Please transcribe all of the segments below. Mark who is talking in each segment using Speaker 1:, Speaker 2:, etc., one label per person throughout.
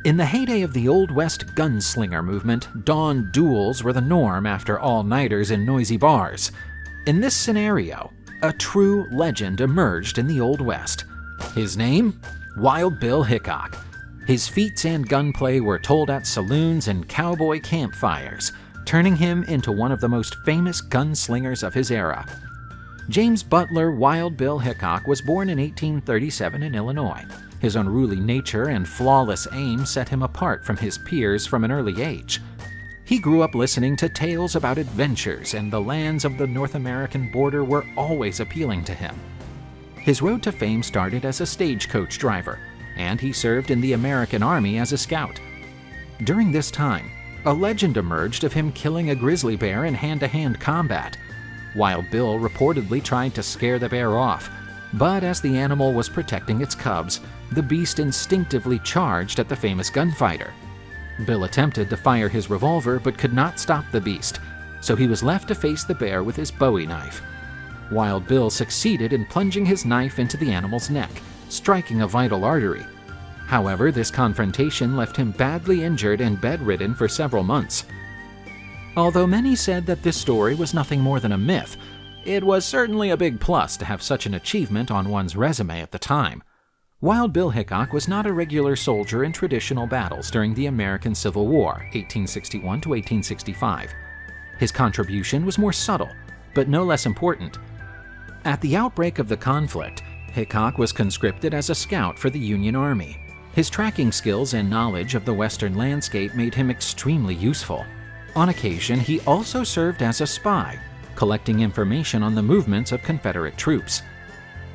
Speaker 1: In the heyday of the Old West Gunslinger movement, dawn duels were the norm after all-nighters in noisy bars. In this scenario, a true legend emerged in the Old West. His name? Wild Bill Hickok. His feats and gunplay were told at saloons and cowboy campfires, turning him into one of the most famous gunslingers of his era. James Butler Wild Bill Hickok was born in 1837 in Illinois. His unruly nature and flawless aim set him apart from his peers from an early age. He grew up listening to tales about adventures, and the lands of the North American border were always appealing to him. His road to fame started as a stagecoach driver, and he served in the American Army as a scout. During this time, a legend emerged of him killing a grizzly bear in hand-to-hand combat. Wild Bill reportedly tried to scare the bear off, but as the animal was protecting its cubs, the beast instinctively charged at the famous gunfighter. Bill attempted to fire his revolver but could not stop the beast, so he was left to face the bear with his Bowie knife. Wild Bill succeeded in plunging his knife into the animal's neck, striking a vital artery. However, this confrontation left him badly injured and bedridden for several months. Although many said that this story was nothing more than a myth, it was certainly a big plus to have such an achievement on one's resume at the time. Wild Bill Hickok was not a regular soldier in traditional battles during the American Civil War, 1861 to 1865. His contribution was more subtle, but no less important. At the outbreak of the conflict, Hickok was conscripted as a scout for the Union Army. His tracking skills and knowledge of the Western landscape made him extremely useful. On occasion, he also served as a spy, collecting information on the movements of Confederate troops.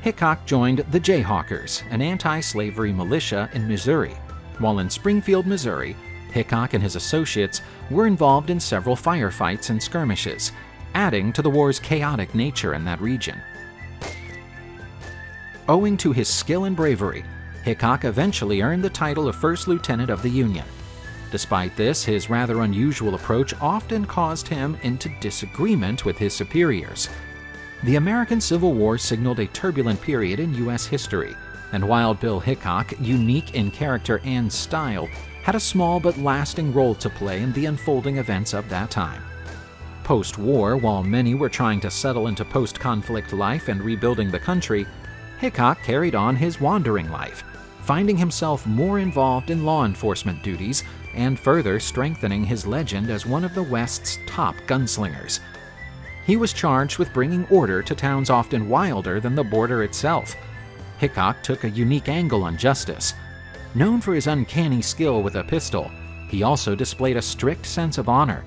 Speaker 1: Hickok joined the Jayhawkers, an anti-slavery militia in Missouri. While in Springfield, Missouri, Hickok and his associates were involved in several firefights and skirmishes, adding to the war's chaotic nature in that region. Owing to his skill and bravery, Hickok eventually earned the title of First Lieutenant of the Union. Despite this, his rather unusual approach often caused him into disagreement with his superiors. The American Civil War signaled a turbulent period in U.S. history, and Wild Bill Hickok, unique in character and style, had a small but lasting role to play in the unfolding events of that time. Post-war, while many were trying to settle into post-conflict life and rebuilding the country, Hickok carried on his wandering life, finding himself more involved in law enforcement duties and further strengthening his legend as one of the West's top gunslingers. He was charged with bringing order to towns often wilder than the border itself. Hickok took a unique angle on justice. Known for his uncanny skill with a pistol, he also displayed a strict sense of honor.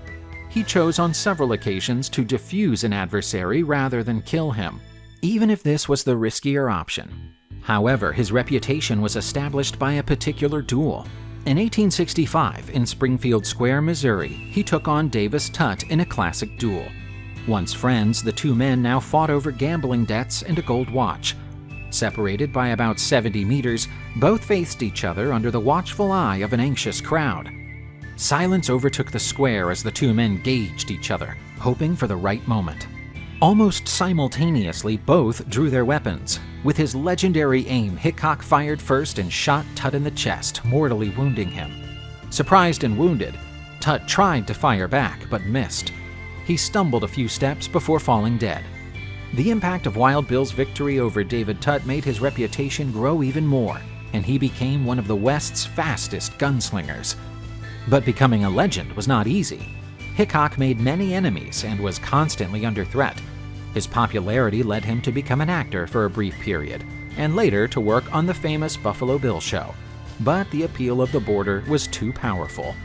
Speaker 1: He chose on several occasions to defuse an adversary rather than kill him, even if this was the riskier option. However, his reputation was established by a particular duel. In 1865, in Springfield Square, Missouri, he took on Davis Tutt in a classic duel. Once friends, the two men now fought over gambling debts and a gold watch. Separated by about 70 meters, both faced each other under the watchful eye of an anxious crowd. Silence overtook the square as the two men gauged each other, hoping for the right moment. Almost simultaneously, both drew their weapons. With his legendary aim, Hickok fired first and shot Tutt in the chest, mortally wounding him. Surprised and wounded, Tutt tried to fire back, but missed. He stumbled a few steps before falling dead. The impact of Wild Bill's victory over David Tutt made his reputation grow even more, and he became one of the West's fastest gunslingers. But becoming a legend was not easy. Hickok made many enemies and was constantly under threat. His popularity led him to become an actor for a brief period, and later to work on the famous Buffalo Bill show. But the appeal of the border was too powerful.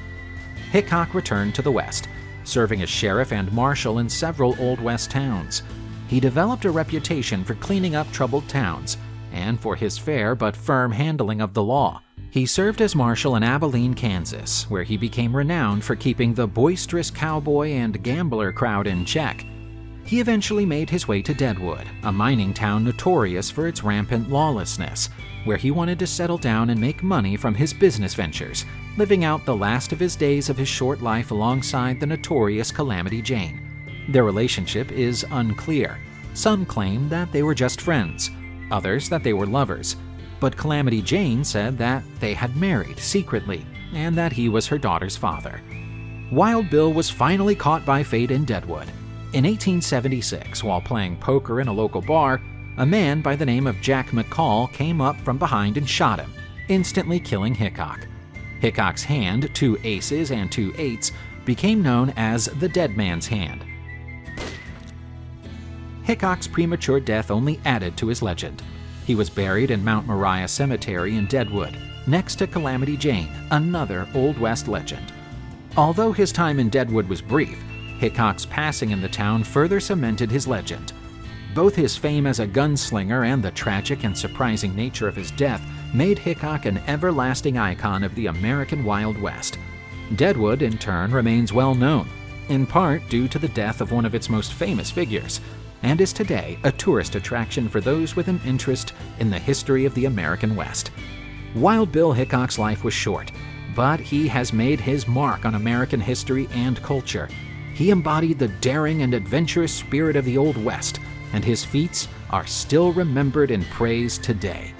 Speaker 1: Hickok returned to the West, serving as sheriff and marshal in several Old West towns. He developed a reputation for cleaning up troubled towns, and for his fair but firm handling of the law. He served as marshal in Abilene, Kansas, where he became renowned for keeping the boisterous cowboy and gambler crowd in check. He eventually made his way to Deadwood, a mining town notorious for its rampant lawlessness, where he wanted to settle down and make money from his business ventures, living out the last of his days of his short life alongside the notorious Calamity Jane. Their relationship is unclear. Some claim that they were just friends, others that they were lovers. but Calamity Jane said that they had married secretly and that he was her daughter's father. Wild Bill was finally caught by fate in Deadwood. In 1876, while playing poker in a local bar, a man by the name of Jack McCall came up from behind and shot him, instantly killing Hickok. Hickok's hand, 2 aces and 2 eights, became known as the Dead Man's Hand. Hickok's premature death only added to his legend. He was buried in Mount Moriah Cemetery in Deadwood, next to Calamity Jane, another Old West legend. Although his time in Deadwood was brief, Hickok's passing in the town further cemented his legend. Both his fame as a gunslinger and the tragic and surprising nature of his death made Hickok an everlasting icon of the American Wild West. Deadwood, in turn, remains well known, in part due to the death of one of its most famous figures, and is today a tourist attraction for those with an interest in the history of the American West. Wild Bill Hickok's life was short, but he has made his mark on American history and culture. He embodied the daring and adventurous spirit of the Old West, and his feats are still remembered and praised today.